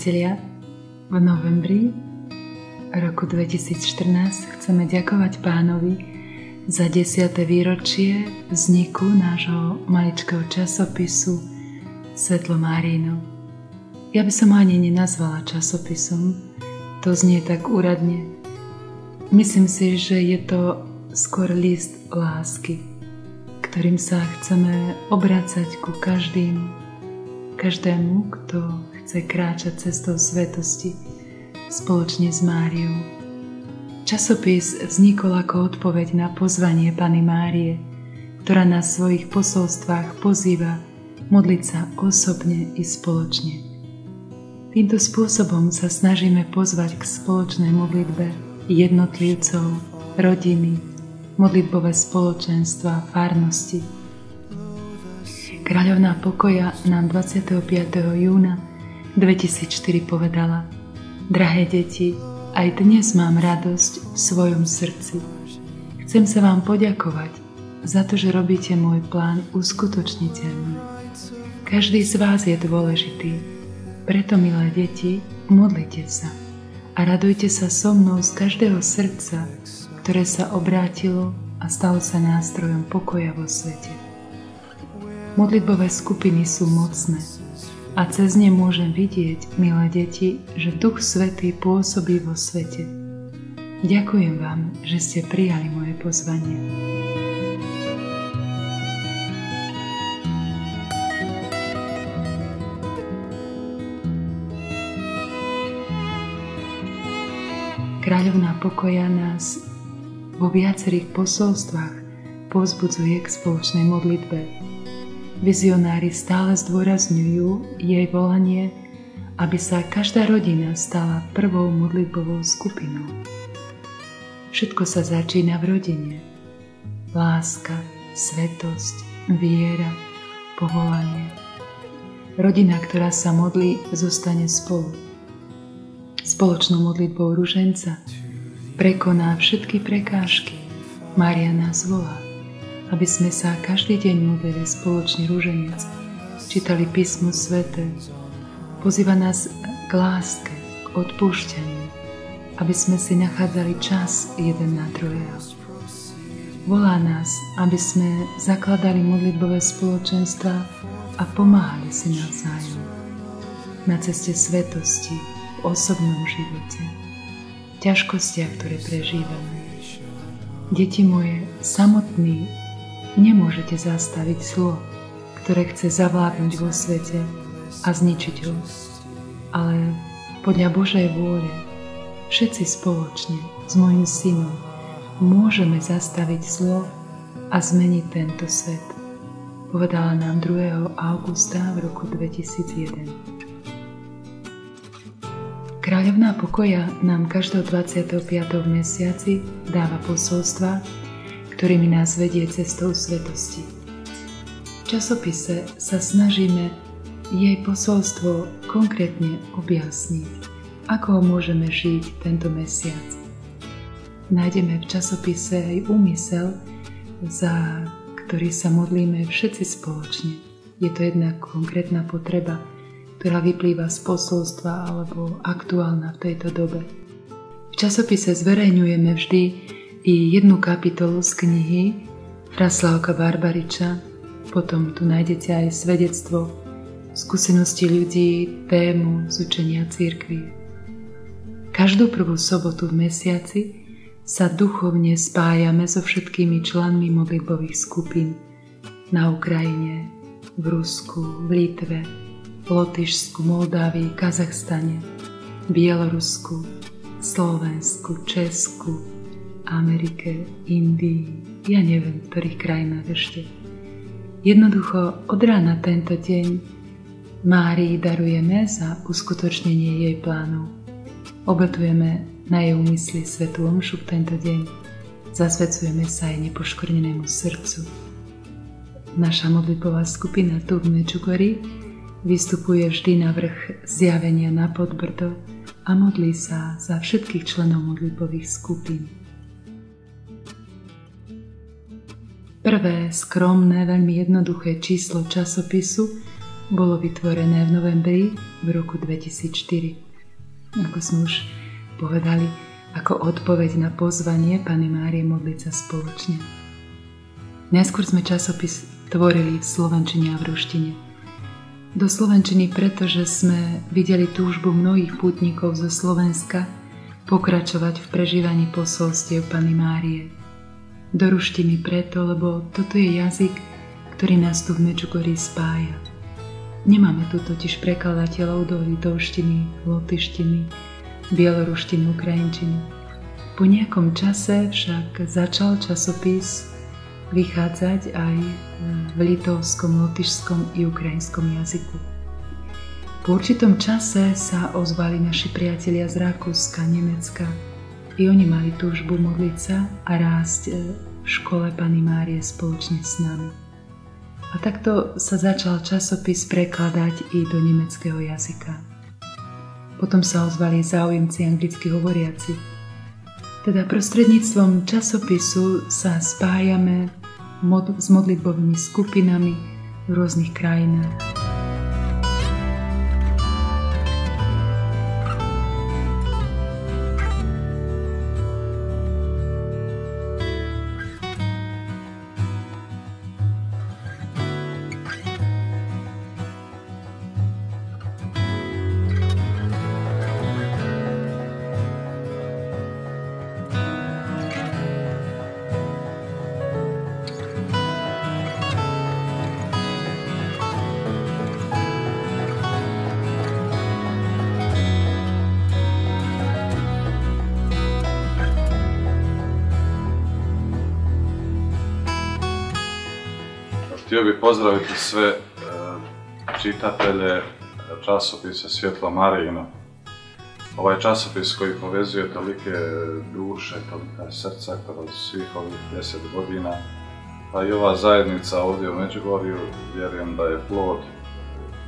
priatelia, v novembri roku 2014 chceme ďakovať Pánovi za 10. výročie vzniku nášho maličkého časopisu Svetlo Márino. Ja by som ho ani nenazvala časopisom, to znie tak úradne. Myslím si, že je to skôr list lásky, ktorým sa chceme obracať ku každému, kto chce kráčať cestou svetosti spoločne s Máriou. Časopis vznikol ako odpoveď na pozvanie Panny Márie, ktorá na svojich posolstvách pozýva modliť sa osobne i spoločne. Týmto spôsobom sa snažíme pozvať k spoločnej modlitbe jednotlivcov, rodiny, modlitbové spoločenstva, farnosti. Kráľovná pokoja nám 25. júna 2004 povedala: Drahé deti, aj dnes mám radosť v svojom srdci. Chcem sa vám poďakovať za to, že robíte môj plán uskutočniteľný. Každý z vás je dôležitý, preto, milé deti, modlite sa a radujte sa so mnou z každého srdca, ktoré sa obrátilo a stalo sa nástrojom pokoja vo svete. Modlitbové skupiny sú mocné a cez ne môžem vidieť, milé deti, že Duch Svätý pôsobí vo svete. Ďakujem vám, že ste prijali moje pozvanie. Kráľovná pokoja nás vo viacerých posolstvách povzbudzuje k spoločnej modlitbe. Vizionári stále zdôrazňujú jej volanie, aby sa každá rodina stala prvou modlitbovou skupinou. Všetko sa začína v rodine. Láska, svetosť, viera, povolanie. Rodina, ktorá sa modlí, zostane spolu. Spoločnou modlitbou ruženca prekoná všetky prekážky. Mária nás volá, aby sme sa každý deň modlili spoločne ruženec, čítali písmo sväté, pozýva nás k láske, k odpúšťaniu, aby sme si nachádzali čas jeden na druhého. Volá nás, aby sme zakladali modlitbové spoločenstva a pomáhali si navzájom na ceste svetosti, v osobnom živote, v ťažkostiach, ktoré prežívame. Deti moje, samotný nemôžete zastaviť zlo, ktoré chce zavládnuť vo svete a zničiť ho. Ale podľa Božej vôle všetci spoločne s mojím synom môžeme zastaviť zlo a zmeniť tento svet, povedala nám 2. augusta v roku 2001. Kráľovná pokoja nám každého 25. v mesiaci dáva posolstva, ktorými nás vedie cestou svetosti. V časopise sa snažíme jej posolstvo konkrétne objasniť, ako ho môžeme žiť tento mesiac. Nájdeme v časopise aj úmysel, za ktorý sa modlíme všetci spoločne. Je to jedna konkrétna potreba, ktorá vyplýva z posolstva alebo aktuálna v tejto dobe. V časopise zverejňujeme vždy i jednu kapitolu z knihy Raslávka Barbariča, potom tu nájdete aj svedectvo, skúsenosti ľudí, tému z učenia cirkvi. Každú prvú sobotu v mesiaci sa duchovne spájame so všetkými členmi modlitbových skupín na Ukrajine, v Rusku, v Litve, Lotyšsku, Moldávii, Kazachstane, Bielorusku, Slovensku, Česku, Amerike, Indii, ja neviem, v ktorých krajinách ešte. Jednoducho od rána tento deň Márii darujeme za uskutočnenie jej plánov. Obetujeme na jej úmysli svätú omšu v tento deň. Zasvecujeme sa jej nepoškvrnenému srdcu. Naša modlitbová skupina tu v Medžugorji vystupuje vždy na vrch zjavenia na Podbrdo a modlí sa za všetkých členov modlitbových skupín. Prvé, skromné, veľmi jednoduché číslo časopisu bolo vytvorené v novembri v roku 2004. Ako sme už povedali, ako odpoveď na pozvanie Panny Márie modliť sa spoločne. Najskôr sme časopis tvorili v slovenčine a v ruštine. Do slovenčiny, pretože sme videli túžbu mnohých pútnikov zo Slovenska pokračovať v prežívaní posolstiev Panny Márie. Do ruštiny preto, lebo toto je jazyk, ktorý nás tu v Medžugorji spája. Nemáme tu totiž prekladateľov do litovštiny, lotyštiny, bieloruštiny, ukrajinčiny. Po nejakom čase však začal časopis vychádzať aj v litovskom, lotyšskom i ukrajinskom jazyku. Po určitom čase sa ozvali naši priatelia z Rakúska, Nemecka. I oni mali túžbu modliť sa a rásť v škole Panny Márie spoločne s nami. A takto sa začal časopis prekladať i do nemeckého jazyka. Potom sa ozvali záujemci anglicky hovoriaci. Teda prostredníctvom časopisu sa spájame s modlitbovými skupinami v rôznych krajinách. Htio bih pozdraviti sve čitatelje časopisa Svjetlo Marijino. Ovaj časopis koji povezuje tolike duše, tolika srca kroz svih ovih 10 godina, pa i ova zajednica ovdje u Međugorju, vjerujem da je plod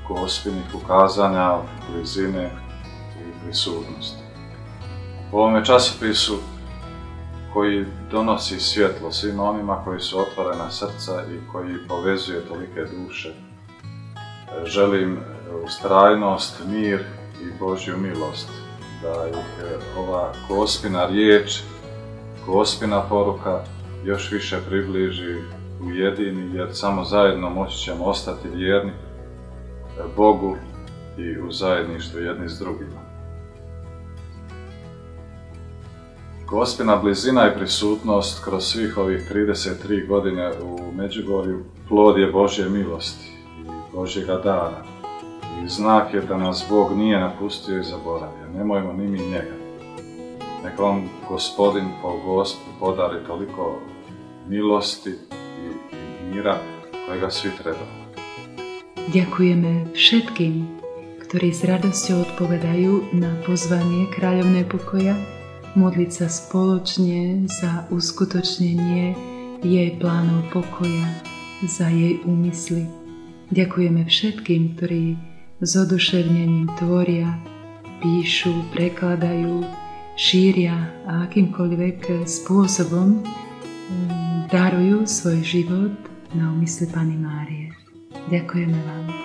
gospinih ukazanja, blizine i prisutnosti. U ovome časopisu koji donosi svjetlo svima onima koji su otvorena srca i koji povezuje tolike duše. Želim ustrajnost, mir i Božju milost, da ih ova gospina riječ, gospina poruka još više približi, ujedini, jer samo zajedno moći ćemo ostati vjerni Bogu i u zajedništvu jedni s drugima. Gospina blizina i prisutnost kroz svih ovih 33 godine u Međugorju plod je Božje milosti i Božjega dara. I znak je da nas Bog nije napustio i zaboravio. Nemojmo ni mi njega. Neka vam Gospodin po Gospi podari toliko milosti i mira kojega svi trebamo. Ďakujeme všetkým, ktorí s radosťou odpovedajú na pozvanie Kráľovnej pokoja modliť sa spoločne za uskutočnenie jej plánov pokoja, za jej úmysly. Ďakujeme všetkým, ktorí s oduševnením tvoria, píšu, prekladajú, šíria a akýmkoľvek spôsobom darujú svoj život na úmysly Panny Márie. Ďakujeme vám.